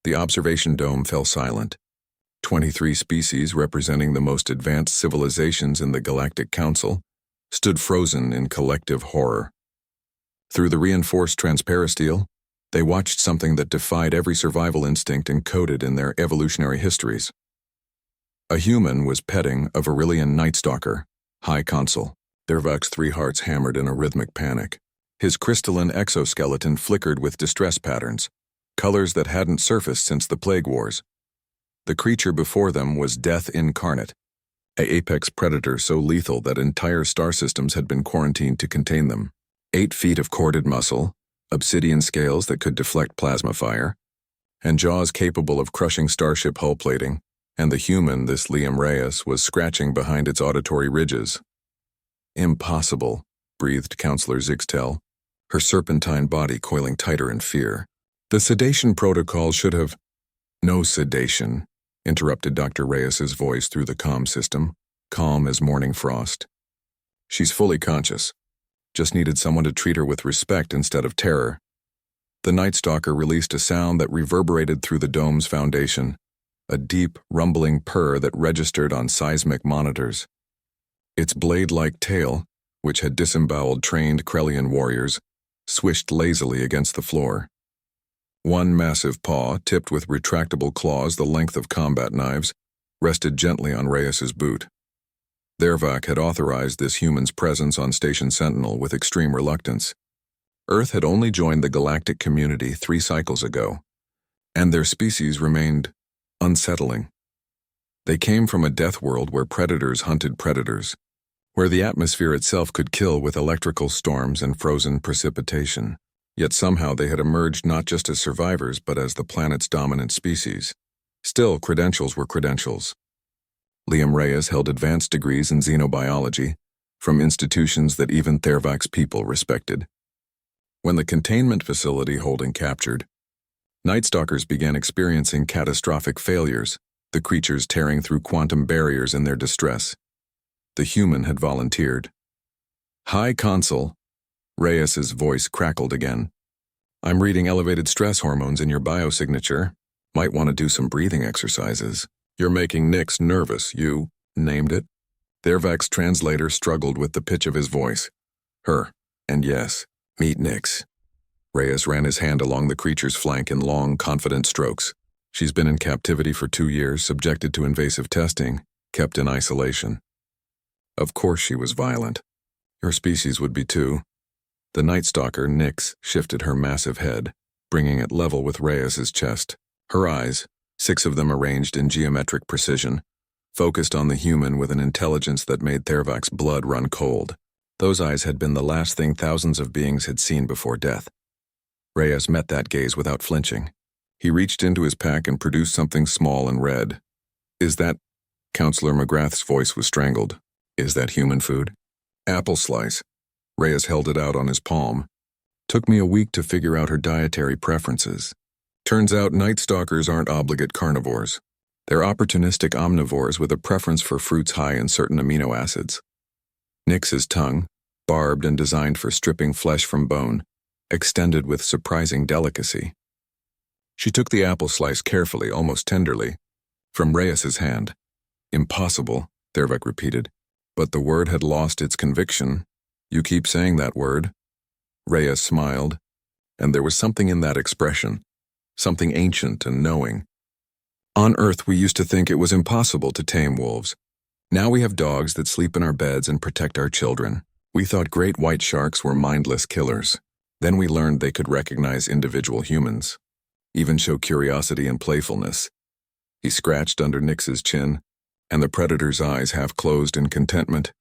The observation dome fell silent. 23 species representing the most advanced civilizations in the Galactic Council stood frozen in collective horror. Through the reinforced transparisteel, they watched something that defied every survival instinct encoded in their evolutionary histories. A human was petting a Virillian Night Stalker, High Consul. Thervak's 3 hearts hammered in a rhythmic panic. His crystalline exoskeleton flickered with distress patterns, colors that hadn't surfaced since the Plague Wars. The creature before them was death incarnate, an apex predator so lethal that entire star systems had been quarantined to contain them. 8 feet of corded muscle, obsidian scales that could deflect plasma fire, and jaws capable of crushing starship hull plating, and the human, this Liam Reyes, was scratching behind its auditory ridges. Impossible, breathed Counselor Zixtel, her serpentine body coiling tighter in fear. The sedation protocol should have— No sedation, interrupted Dr. Reyes's voice through the comm system, calm as morning frost. She's fully conscious. Just needed someone to treat her with respect instead of terror. The Night Stalker released a sound that reverberated through the dome's foundation, a deep, rumbling purr that registered on seismic monitors. Its blade-like tail, which had disemboweled trained Krellian warriors, swished lazily against the floor. One massive paw, tipped with retractable claws the length of combat knives, rested gently on Reyes's boot. Thervak had authorized this human's presence on Station Sentinel with extreme reluctance. Earth had only joined the galactic community 3 cycles ago, and their species remained unsettling. They came from a death world where predators hunted predators, where the atmosphere itself could kill with electrical storms and frozen precipitation. Yet somehow they had emerged not just as survivors but as the planet's dominant species. Still, credentials were credentials. Liam Reyes held advanced degrees in xenobiology from institutions that even Thervak's people respected. When the containment facility holding captured, Night Stalkers began experiencing catastrophic failures, the creatures tearing through quantum barriers in their distress. The human had volunteered. High Consul, Reyes's voice crackled again. I'm reading elevated stress hormones in your biosignature. Might want to do some breathing exercises. You're making Nix nervous, you named it. Thervak's translator struggled with the pitch of his voice. Her, and yes, meet Nix. Reyes ran his hand along the creature's flank in long, confident strokes. She's been in captivity for 2 years, subjected to invasive testing, kept in isolation. Of course she was violent. Your species would be too. The Night Stalker, Nix, shifted her massive head, bringing it level with Reyes's chest. Her eyes, 6 of them arranged in geometric precision, focused on the human with an intelligence that made Thervak's blood run cold. Those eyes had been the last thing thousands of beings had seen before death. Reyes met that gaze without flinching. He reached into his pack and produced something small and red. Is that— Counselor McGrath's voice was strangled. Is that human food? Apple slice. Reyes held it out on his palm. Took me a week to figure out her dietary preferences. Turns out Night Stalkers aren't obligate carnivores. They're opportunistic omnivores with a preference for fruits high in certain amino acids. Nix's tongue, barbed and designed for stripping flesh from bone, extended with surprising delicacy. She took the apple slice carefully, almost tenderly, from Reyes's hand. Impossible, Thervak repeated, but the word had lost its conviction. You keep saying that word. Reyes smiled, and there was something in that expression, something ancient and knowing. On Earth we used to think it was impossible to tame wolves. Now we have dogs that sleep in our beds and protect our children. We thought great white sharks were mindless killers. Then we learned they could recognize individual humans, even show curiosity and playfulness. He scratched under Nix's chin, and the predator's eyes half closed in contentment.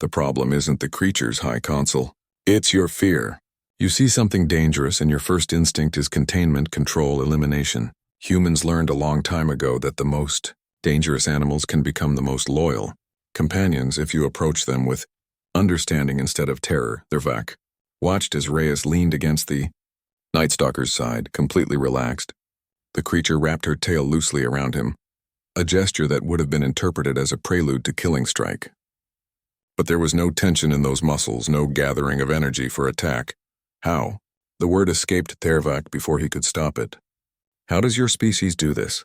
The problem isn't the creatures, High Consul. It's your fear. You see something dangerous and your first instinct is containment, control, elimination. Humans learned a long time ago that the most dangerous animals can become the most loyal companions if you approach them with understanding instead of terror. Thervak watched as Reyes leaned against the Night Stalker's side, completely relaxed. The creature wrapped her tail loosely around him, a gesture that would have been interpreted as a prelude to killing strike. But there was no tension in those muscles, no gathering of energy for attack. How? The word escaped Thervak before he could stop it. How does your species do this?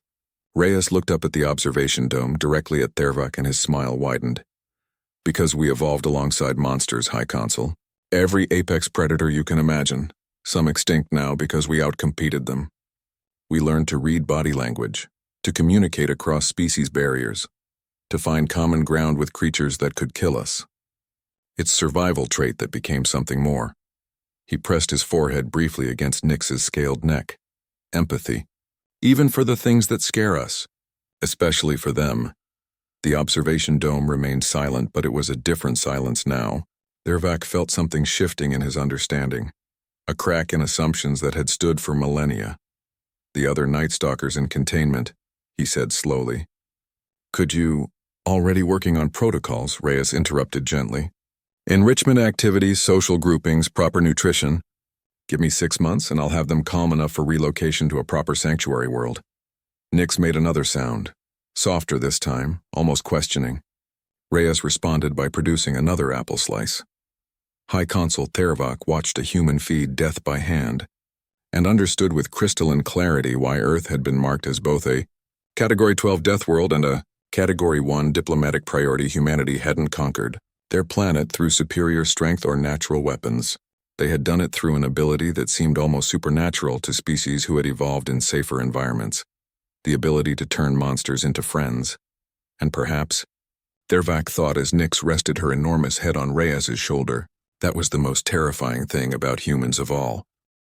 Reyes looked up at the observation dome directly at Thervak and his smile widened. Because we evolved alongside monsters, High Consul. Every apex predator you can imagine, some extinct now because we outcompeted them. We learned to read body language, to communicate across species barriers, to find common ground with creatures that could kill us. It's survival trait that became something more. He pressed his forehead briefly against Nyx's scaled neck. Empathy. Even for the things that scare us. Especially for them. The observation dome remained silent, but it was a different silence now. Thervak felt something shifting in his understanding. A crack in assumptions that had stood for millennia. The other Night Stalkers in containment, he said slowly. Could you... Already working on protocols, Reyes interrupted gently. Enrichment activities, social groupings, proper nutrition. Give me 6 months and I'll have them calm enough for relocation to a proper sanctuary world. Nyx made another sound, softer this time, almost questioning. Reyes responded by producing another apple slice. High Consul Thervak watched a human feed death by hand and understood with crystalline clarity why Earth had been marked as both a Category 12 death world and a Category 1 diplomatic priority humanity hadn't conquered their planet through superior strength or natural weapons. They had done it through an ability that seemed almost supernatural to species who had evolved in safer environments. The ability to turn monsters into friends. And perhaps, Thervak thought as Nyx rested her enormous head on Reyes's shoulder, that was the most terrifying thing about humans of all.